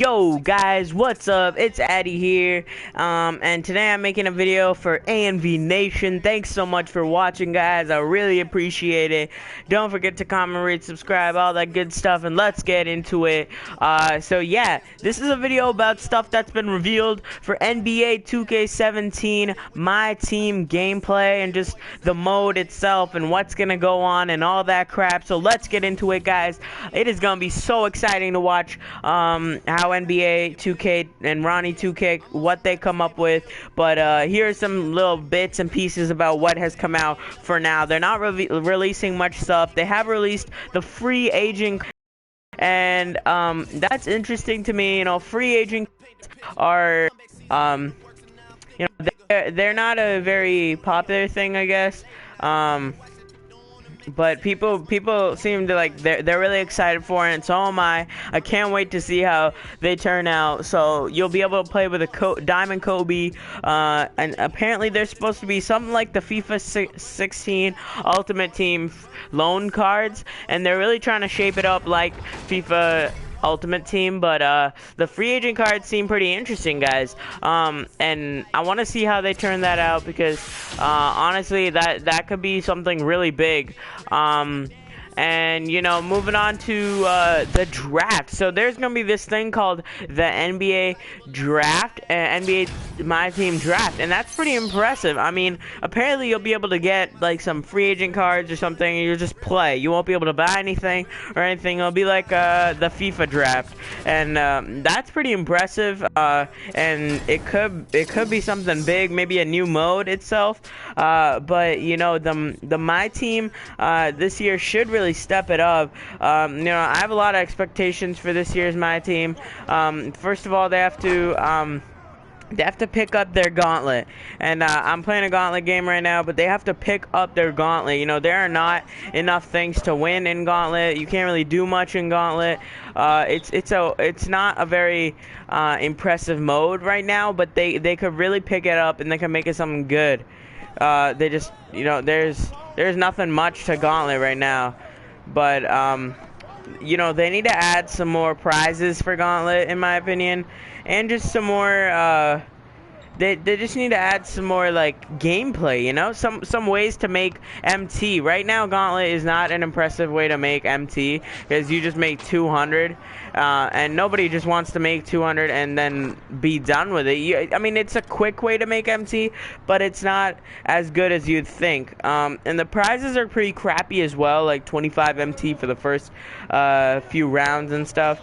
Yo guys, what's up? It's Addy here, and today I'm making a video for ANV Nation. Thanks so much for watching, guys. I really appreciate it. Don't forget to comment, rate, subscribe, all that good stuff, and let's get into it. So yeah, this is a video about stuff that's been revealed for NBA 2K17 Myteam gameplay and just the mode itself and what's gonna go on and all that crap. So let's get into it, guys. It is gonna be so exciting to watch how NBA 2K and Ronnie 2K, what they come up with. But here are some little bits and pieces about what has come out for now. They're not releasing much stuff. They have released the free agent, and that's interesting to me. You know, free agent are you know, they're not a very popular thing, I guess. But people seem to like they're really excited for it, and so am I. I can't wait to see how they turn out. So you'll be able to play with a Diamond Kobe, and apparently there's supposed to be something like the FIFA 16 Ultimate Team loan cards, and they're really trying to shape it up like FIFA Ultimate Team. But the free agent cards seem pretty interesting, guys, and I want to see how they turn that out, because honestly that could be something really big. And you know, moving on to the draft. So there's gonna be this thing called the NBA draft, NBA Myteam draft, and that's pretty impressive. I mean, apparently you'll be able to get like some free agent cards or something, and you'll just play. You won't be able to buy anything or anything. It'll be like the FIFA draft, and that's pretty impressive. And it could be something big, maybe a new mode itself. But you know, the Myteam this year should really step it up. You know, I have a lot of expectations for this year's Myteam. First of all, they have to pick up their gauntlet, and I'm playing a gauntlet game right now, but they have to pick up their gauntlet. You know, there are not enough things to win in gauntlet. You can't really do much in gauntlet. It's not a very impressive mode right now, but they could really pick it up, and they can make it something good. They just, you know, there's nothing much to gauntlet right now, but you know, they need to add some more prizes for gauntlet, in my opinion, and just some more they just need to add some more like gameplay, you know, some ways to make MT. Right now gauntlet is not an impressive way to make MT, because you just make 200, and nobody just wants to make 200 and then be done with it. I mean, it's a quick way to make MT, but it's not as good as you'd think. And the prizes are pretty crappy as well, like 25 MT for the first few rounds and stuff.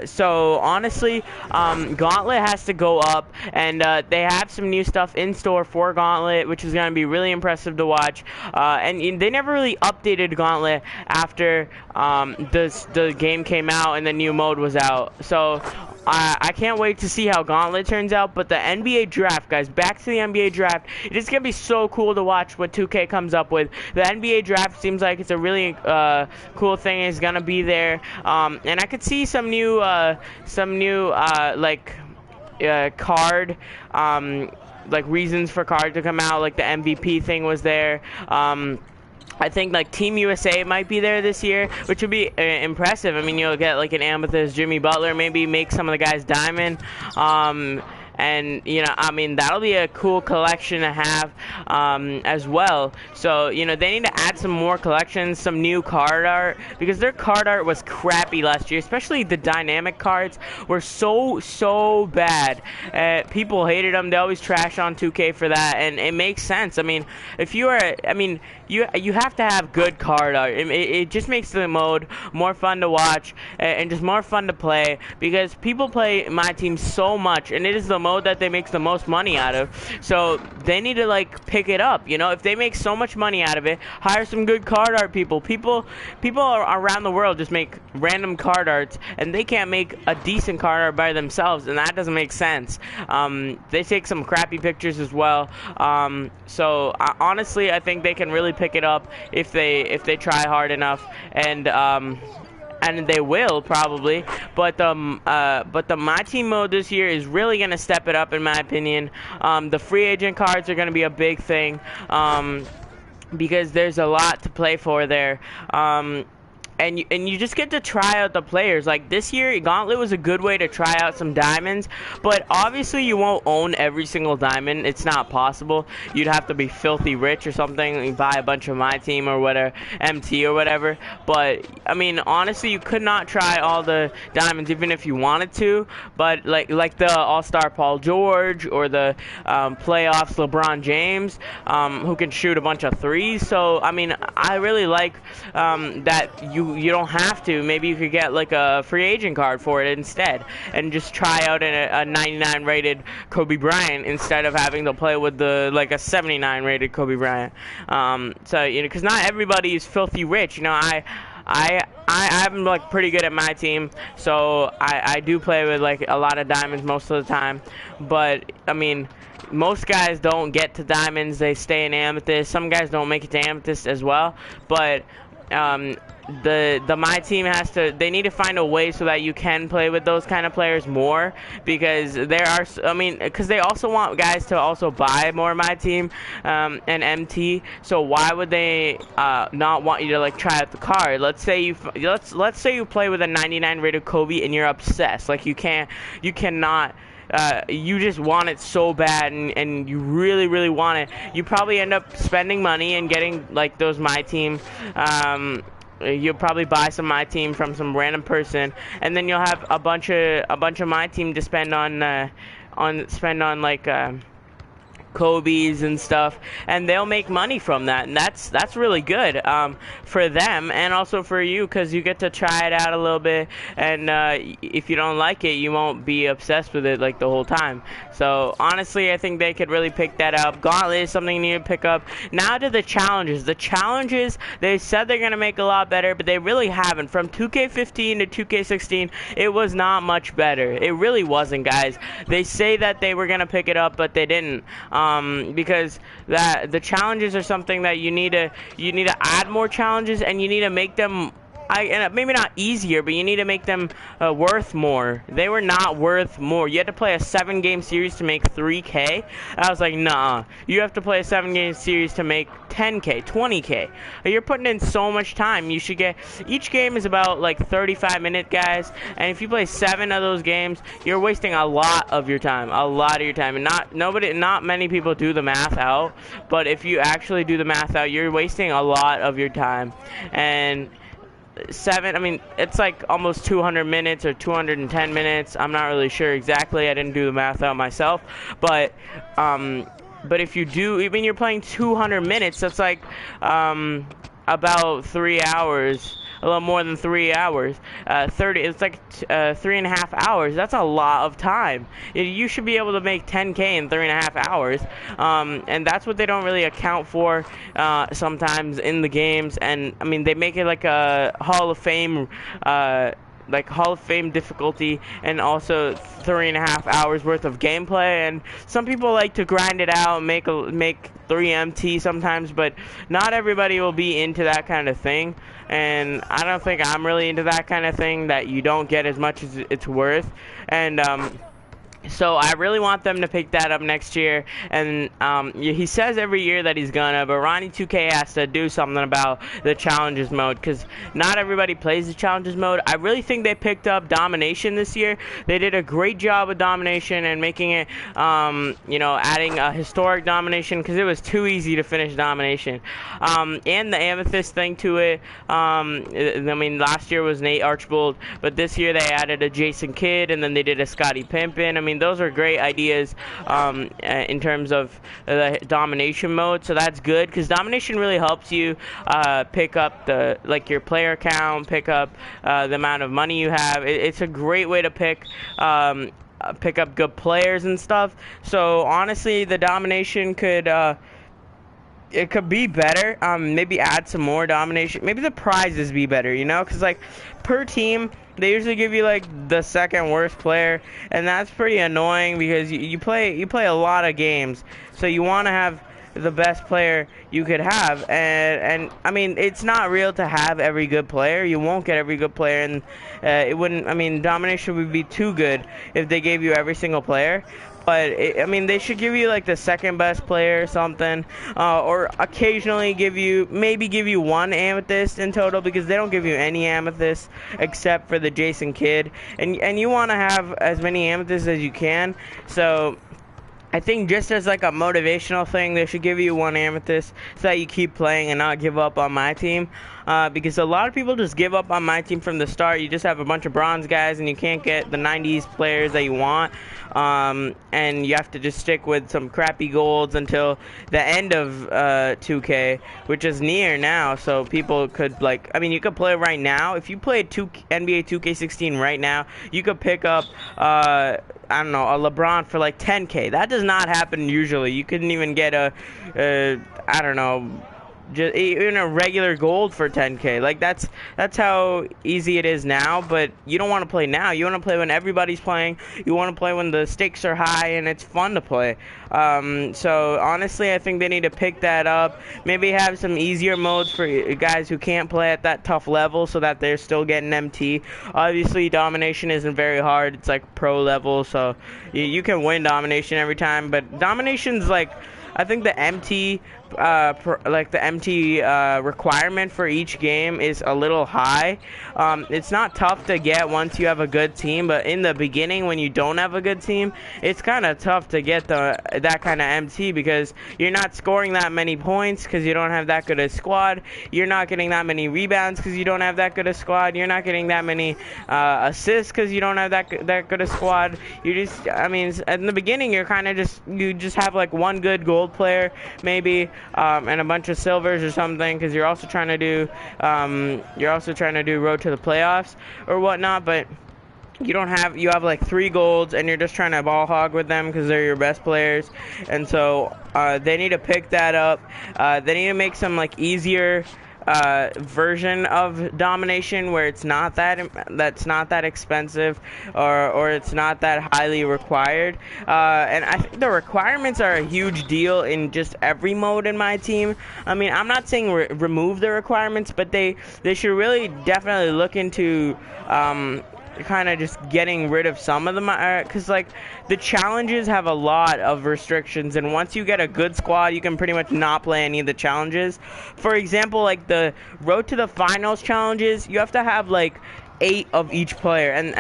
So honestly, gauntlet has to go up, and they have some new stuff in store for gauntlet, which is going to be really impressive to watch. And they never really updated gauntlet after the game came out and the new mode was out. So I can't wait to see how gauntlet turns out. But the NBA draft, guys, back to the NBA draft. It is going to be so cool to watch what 2K comes up with. The NBA draft seems like it's a really cool thing. It's going to be there. And I could see some new like card, like reasons for card to come out, like the MVP thing was there. I think like Team USA might be there this year, which would be impressive. I mean, you'll get like an Amethyst Jimmy Butler, maybe make some of the guys diamond. And you know, I mean, that'll be a cool collection to have as well. So you know, they need to add some more collections, some new card art, because their card art was crappy last year. Especially the dynamic cards were so bad. People hated them. They always trash on 2K for that, and it makes sense. I mean, if you are, I mean, you have to have good card art. It just makes the mode more fun to watch and just more fun to play, because people play Myteam so much, and it is the mode that they make the most money out of. So they need to like pick it up. You know, if they make so much money out of it, hire some good card art people. People around the world just make random card arts, and they can't make a decent card art by themselves, and that doesn't make sense. They take some crappy pictures as well. So honestly, I think they can really pick it up if they try hard enough, and they will probably. But the Myteam mode this year is really gonna step it up, in my opinion. The free agent cards are gonna be a big thing, because there's a lot to play for there. and you just get to try out the players. Like this year, Gauntlet was a good way to try out some diamonds, but obviously you won't own every single diamond. It's not possible. You'd have to be filthy rich or something and buy a bunch of Myteam or whatever, MT or whatever. But I mean, honestly, you could not try all the diamonds even if you wanted to. But like the All-Star Paul George or the playoffs LeBron James, who can shoot a bunch of threes. So I mean, I really like that you don't have to. Maybe you could get like a free agent card for it instead, and just try out a 99 rated Kobe Bryant instead of having to play with like a 79 rated Kobe Bryant. So you know, because not everybody is filthy rich. You know, I'm like pretty good at my team, so I do play with like a lot of diamonds most of the time. But I mean, most guys don't get to diamonds; they stay in amethyst. Some guys don't make it to amethyst as well. But the Myteam they need to find a way so that you can play with those kind of players more, because there are, I mean, because they also want guys to also buy more Myteam and MT. So why would they not want you to like try out the card? Let's say you play with a 99 rated Kobe and you're obsessed, like you cannot. You just want it so bad, and you really, really want it. You probably end up spending money and getting like those Myteam. You'll probably buy some Myteam from some random person, and then you'll have a bunch of Myteam to spend on like Kobe's and stuff, and they'll make money from that, and that's really good for them and also for you, because you get to try it out a little bit, and if you don't like it, you won't be obsessed with it like the whole time. So honestly, I think they could really pick that up. Gauntlet is something you need to pick up. Now to the challenges. The challenges, they said they're gonna make a lot better, but they really haven't. From 2K15 to 2K16, it was not much better. It really wasn't, guys. They say that they were gonna pick it up, but they didn't. Because the challenges are something that you need to add more challenges, and you need to make them maybe not easier, but you need to make them worth more. They were not worth more. You had to play a 7-game series to make 3K. I was like, nah. You have to play a 7-game series to make 10K, 20K. You're putting in so much time. You should get, each game is about like 35 minutes, guys. And if you play 7 of those games, you're wasting a lot of your time. And not many people do the math out. But if you actually do the math out, you're wasting a lot of your time. And 7, I mean, it's like almost 200 minutes or 210 minutes. I'm not really sure exactly. I didn't do the math out myself. But if you do, even you're playing 200 minutes, that's like about 3 hours. A little more than 3 hours. 30. It's like 3.5 hours. That's a lot of time. You should be able to make 10K in 3.5 hours. And that's what they don't really account for sometimes in the games. And I mean, they make it like a Hall of Fame. Like Hall of Fame difficulty, and also 3.5 hours worth of gameplay. And some people like to grind it out and make 3 MT sometimes, but not everybody will be into that kind of thing. And I don't think I'm really into that kind of thing, that you don't get as much as it's worth. And so I really want them to pick that up next year. And he says every year that he's gonna, but Ronnie 2K has to do something about the challenges mode, because not everybody plays the challenges mode. I really think they picked up domination this year. They did a great job with domination and making it, you know, adding a historic domination, because it was too easy to finish domination. And the amethyst thing to it. I mean, last year was Nate Archbold, but this year they added a Jason Kidd, and then they did a Scottie Pippen. I mean, those are great ideas in terms of the domination mode, so that's good, because domination really helps you pick up your player count, pick up the amount of money you have. It's a great way to pick up good players and stuff. So honestly, the domination could it could be better. Maybe add some more domination. Maybe the prizes be better, you know, because like per team they usually give you like the second worst player, and that's pretty annoying, because you play a lot of games, so you want to have the best player you could have. And I mean, it's not real to have every good player. You won't get every good player, and it wouldn't. I mean, domination would be too good if they gave you every single player. But I mean, they should give you like the second best player or something, or occasionally maybe give you one amethyst in total, because they don't give you any amethyst except for the Jason Kidd, and you want to have as many amethysts as you can. So I think just as like a motivational thing, they should give you one amethyst so that you keep playing and not give up on my team. Because a lot of people just give up on my team from the start. You just have a bunch of bronze guys and you can't get the 90s players that you want. And you have to just stick with some crappy golds until the end of 2K, which is near now. So people could like, I mean, you could play right now. If you played NBA 2K16 right now, you could pick up I don't know, a LeBron for like 10K. That does not happen usually. You couldn't even get I don't know, just even a regular gold for 10K. Like that's how easy it is now. But you don't want to play now. You want to play when everybody's playing. You want to play when the stakes are high and it's fun to play. So honestly, I think they need to pick that up. Maybe have some easier modes for guys who can't play at that tough level, so that they're still getting MT. Obviously, domination isn't very hard. It's like pro level, so you can win domination every time. But domination's like, I think the MT requirement for each game is a little high. It's not tough to get once you have a good team, but in the beginning when you don't have a good team, it's kind of tough to get that kind of MT, because you're not scoring that many points because you don't have that good a squad. You're not getting that many rebounds because you don't have that good a squad. You're not getting that many assists because you don't have that good a squad. You just, I mean, in the beginning you're kind of you just have like one good gold player maybe, and a bunch of silvers or something, because you're also trying to do road to the playoffs or whatnot. But you have like 3 golds and you're just trying to ball hog with them because they're your best players. And so they need to pick that up. They need to make some like easier version of domination where it's not that expensive, or it's not that highly required. And I think the requirements are a huge deal in just every mode in my team. I mean, I'm not saying remove the requirements, but they should really definitely look into kind of just getting rid of some of them, because like the challenges have a lot of restrictions, and once you get a good squad you can pretty much not play any of the challenges. For example, like the road to the finals challenges, you have to have like 8 of each player, and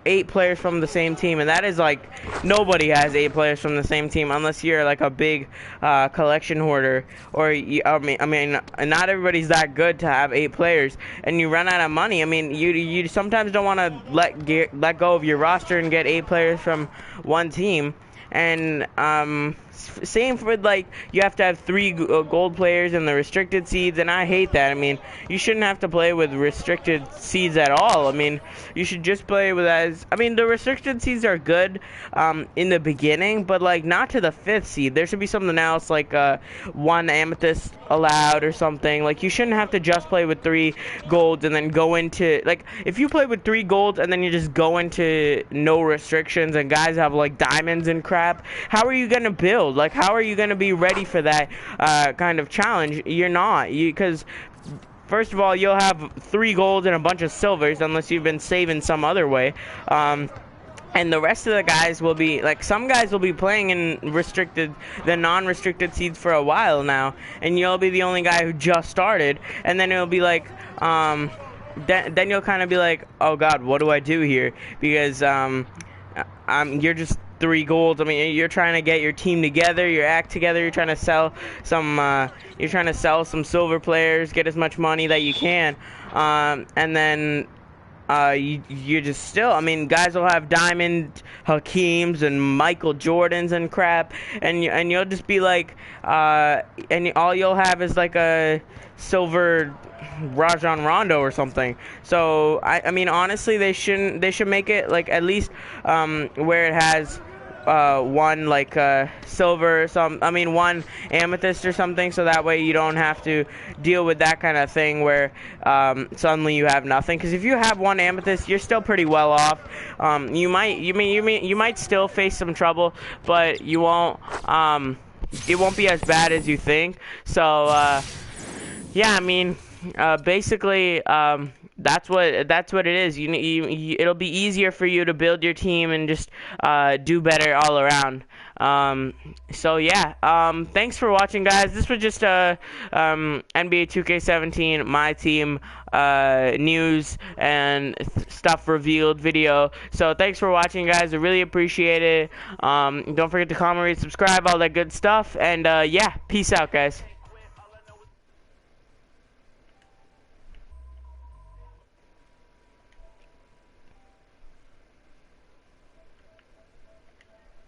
8 players from the same team, and that is like, nobody has 8 players from the same team unless you're like a big collection hoarder, or I mean not everybody's that good to have 8 players, and you run out of money. I mean, you sometimes don't want to let go of your roster and get 8 players from one team. And same for like, you have to have 3 gold players in the restricted seeds, and I hate that. I mean, you shouldn't have to play with restricted seeds at all. I mean, you should just play with the restricted seeds are good in the beginning, but like not to the 5th seed. There should be something else, like 1 amethyst allowed or something. Like, you shouldn't have to just play with 3 golds and then go into, like, if you play with 3 golds and then you just go into no restrictions and guys have like diamonds and crap, how are you gonna build? Like, how are you gonna be ready for that kind of challenge? You're not, because first of all, you'll have 3 golds and a bunch of silvers unless you've been saving some other way. And the rest of the guys will be, like, some guys will be playing in the non-restricted seeds for a while now, and you'll be the only guy who just started, and then it'll be like, then you'll kind of be like, oh god, what do I do here? Because, you're just 3 golds. I mean, you're trying to get your team together, your act together, you're trying to sell some silver players, get as much money that you can, and then you just still, I mean, guys will have Diamond Hakeems and Michael Jordans and crap, and you'll just be like, and all you'll have is like a silver Rajon Rondo or something. So I mean, honestly, they should make it like at least where it has one like silver or one amethyst or something, so that way you don't have to deal with that kind of thing where suddenly you have nothing. Because if you have 1 amethyst, you're still pretty well off. You might still face some trouble, but you won't it won't be as bad as you think. So yeah, I mean, basically, that's what it is. It'll be easier for you to build your team and just do better all around. So yeah, thanks for watching, guys. This was just a NBA 2K17 My Team news and stuff revealed video. So thanks for watching, guys. I really appreciate it. Don't forget to comment, rate, subscribe, all that good stuff. And yeah, peace out, guys.